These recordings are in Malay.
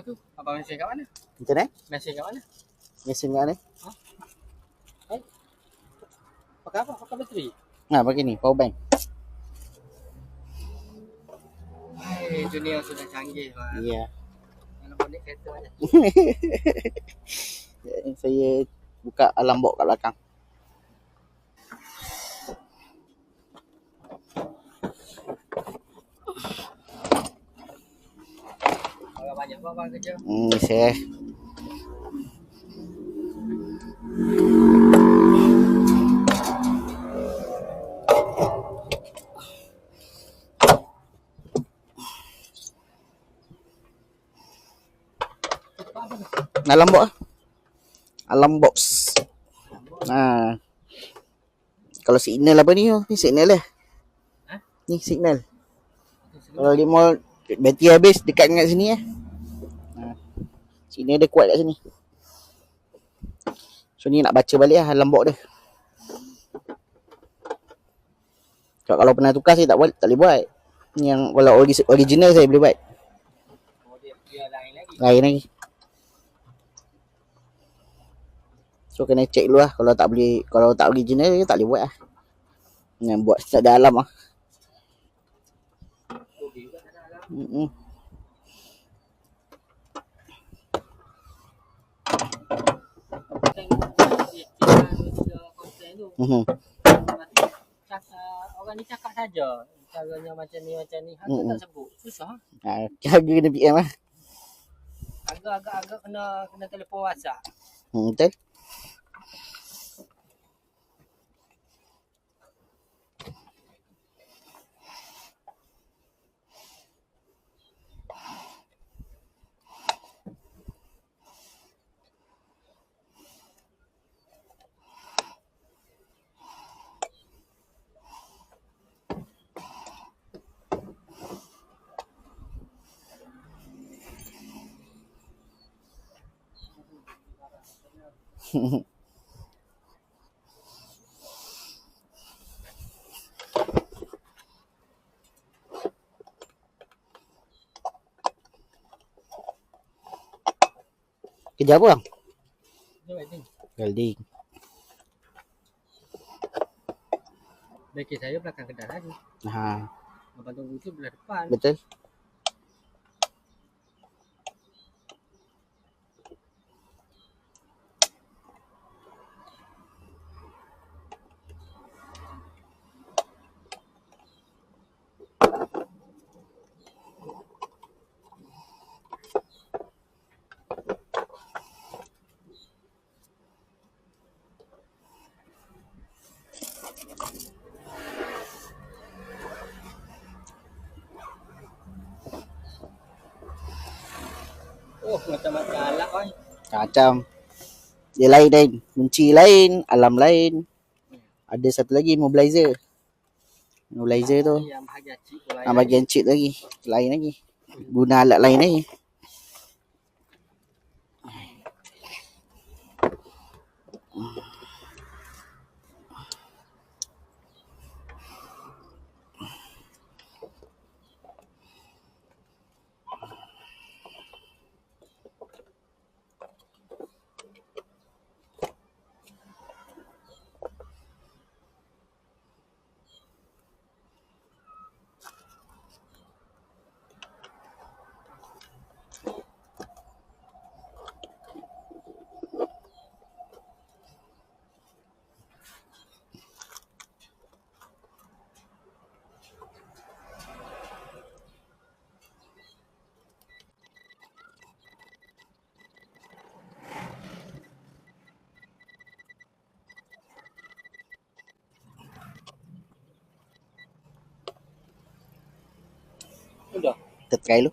tu. Abang mesin kat mana? Macam mana? Mesin kat mana? Mesin kat mana? Pakai apa? Pakai bateri? Pakai ni, power bank. Hai, dunia sudah canggih. Ya. Mana boleh kereta mana? Saya buka alarm box kat belakang. Orang banyak apa abang kerja? Saya alarm box. Alarm box. Kalau signal apa ni? Ni signal lah. Ni signal. Kalau dia mau bateri habis dekat dengan sini signal dia kuat kat sini. So ni nak baca balik alarm box dia. Kalau pernah tukar saya tak boleh buat. Yang kalau original saya boleh buat. Dia lain lagi. Lain lagi. So kena check dulu lah. Kalau tak original tak boleh buat lah. Yang buat tak ada alarm lah. Orang ni cakap saja. Caranya macam ni. Harga tak sebut. Susah. Harga kena PM lah. Agak-agak kena telefon WhatsApp. Betul. Kerja apa bang? Welding. Beki saya belakang kedai lagi. Abang tunggu tu belah depan. Betul. Macam-macam alat kan. Macam dia lain. Kunci lain, alarm lain. Ada satu lagi mobilizer. Mobilizer tu. Yang bahagian chip bahagian chip lagi. Lain lagi. Guna alat lain lagi. Udah. Kita try dulu.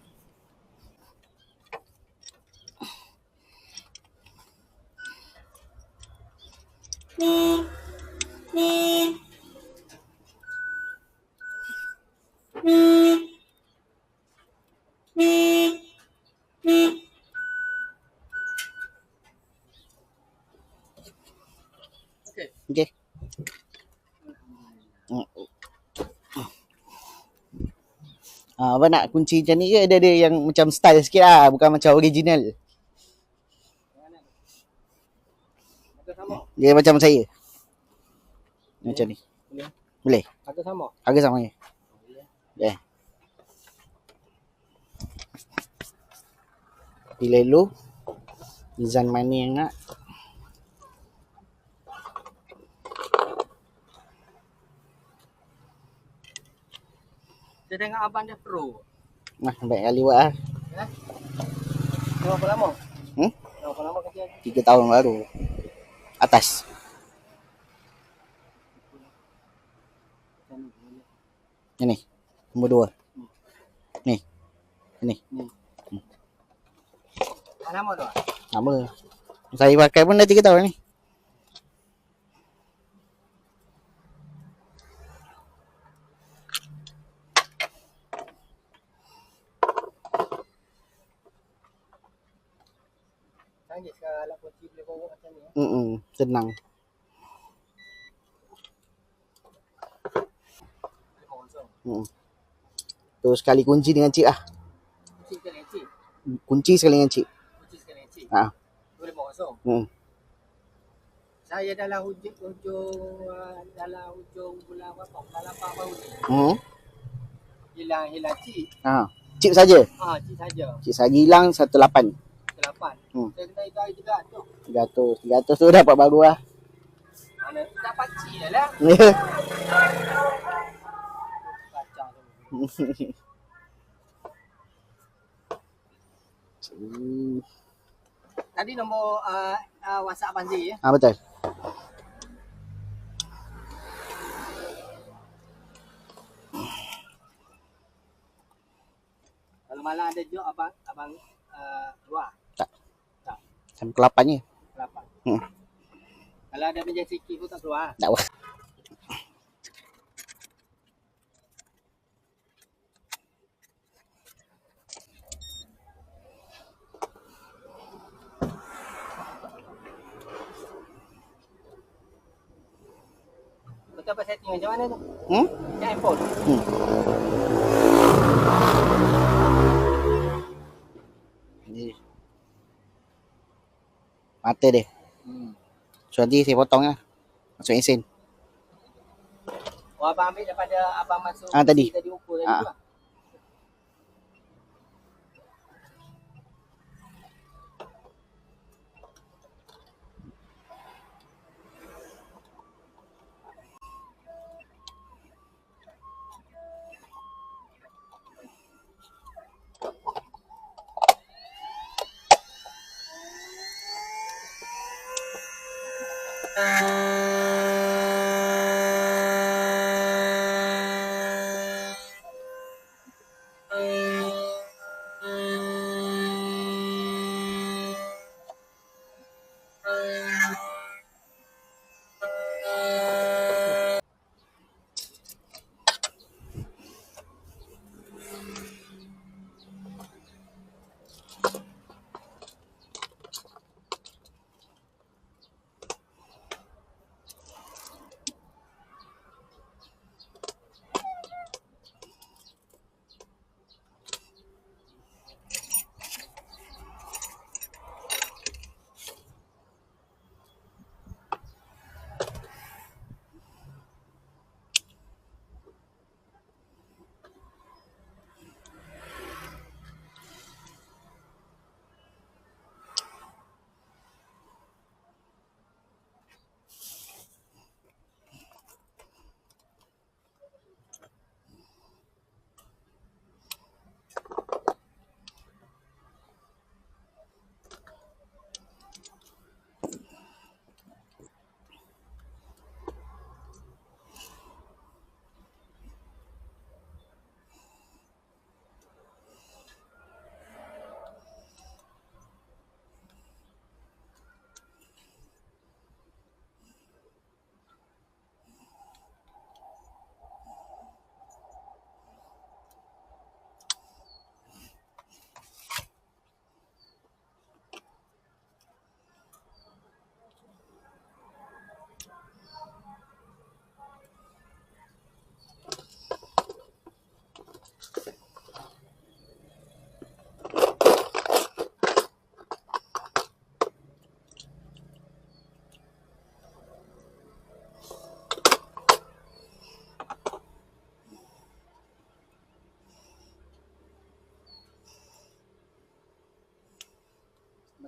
Okey. Abang nak kunci macam ni ke? Ada yang macam style sikit lah. Bukan macam original. Harga sama. Dia macam saya. Macam ni. Boleh. Boleh? Harga sama. Harga sama je. Okay. Pilih dulu. Design mana yang nak. Saya tengok abang dia pro. Nah, baik kali buat lah. Ya? Berapa lama? Hmm? Berapa lama kerja? 3 tahun baru. Atas. Ini. Nombor 2. Ni. Ni. Lama tu? Lama. Saya pakai pun dah 3 tahun ni. Canggih sekarang alat kunci boleh bawa macam ni. Senang. Tu sekali kunci dengan cik lah. Kunci sekali dengan cik? Kunci sekali dengan cik. Kunci sekali dengan cik? Ha. Boleh bawa kosong? Saya dalam hujung bulan berapa? Bulan 8 baru ni. Hilang cik. Cik saja. Cik saja. Cik saja hilang 18. 18. Saya kena itu hari 300. 300 tu dapat baru lah. Mana dapat cik dah lah. Tadi nombor WhatsApp Abang Z ya? Betul. Kalau malam ada job abang keluar? Tak. Tak. Sampai ke 8 je. 8. Kalau ada meja sikit pun tak keluar? Tak apa. Betul apa setting macam mana tu? Yang handphone? Ni. Mata dia. So nanti saya potong lah. Masuk esen. Oh, abang ambil daripada abang masuk tadi ukur tadi tu lah.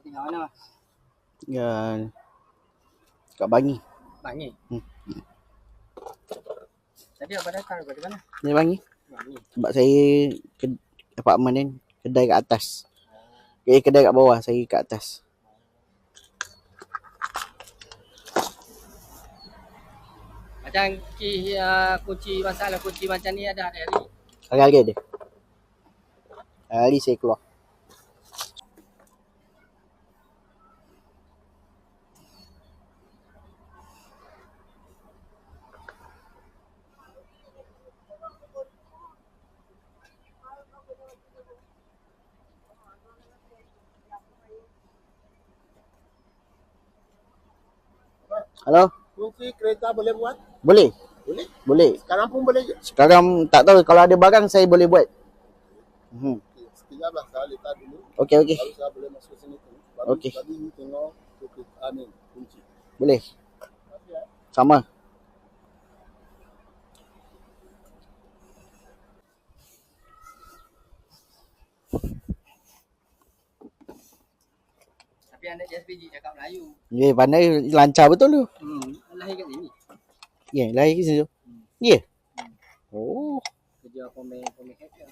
tinggal mana? Ya, kat Bangi. Bangi. Hmm. Tadi abang datang dari mana? Dari Bangi. Bangi. Sebab saya apartmen ni, kedai kat atas. Kedai kat bawah, saya kat atas. Macam kunci masalah kunci macam ni ada hari. Hari-hari ada. Hari saya keluar. Halo? Kunci kereta boleh buat? Boleh? Boleh? Boleh. Sekarang pun boleh je? Sekarang tak tahu, kalau ada barang saya boleh buat. Sekejap lah, saya letak dulu. Okey, okey. Baru saya boleh masuk sini. Okey. Bagi you tengok kunci. Boleh. Sama. Tapi anak JSPG cakap Melayu. Ya, pandai, lancar betul tu. Lahir kat sini. Ya, lahir ke situ. Ya. Oh. Kerja pemain hacker.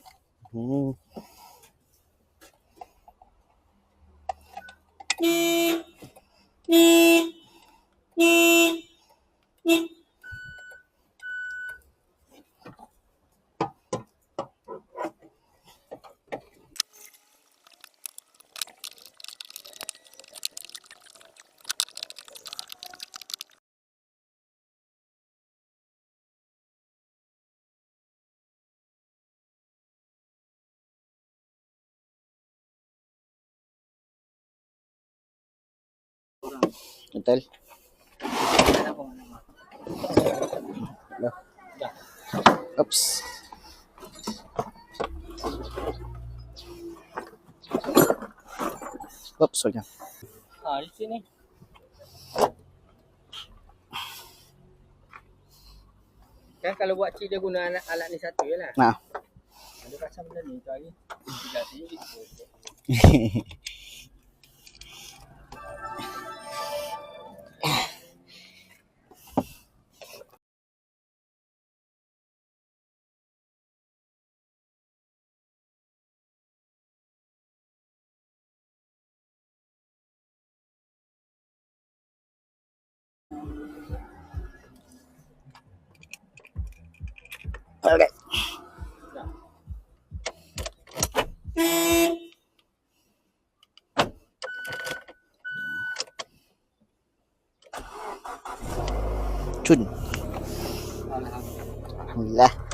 Betul. Dah. Oops. Oops, soalnya. Di sini. Kan kalau buat cik dia guna alat ni satu je lah. Nah. Ada pasal benda ni tu lagi. Tidak tinggi. Okay. Cun. Alhamdulillah.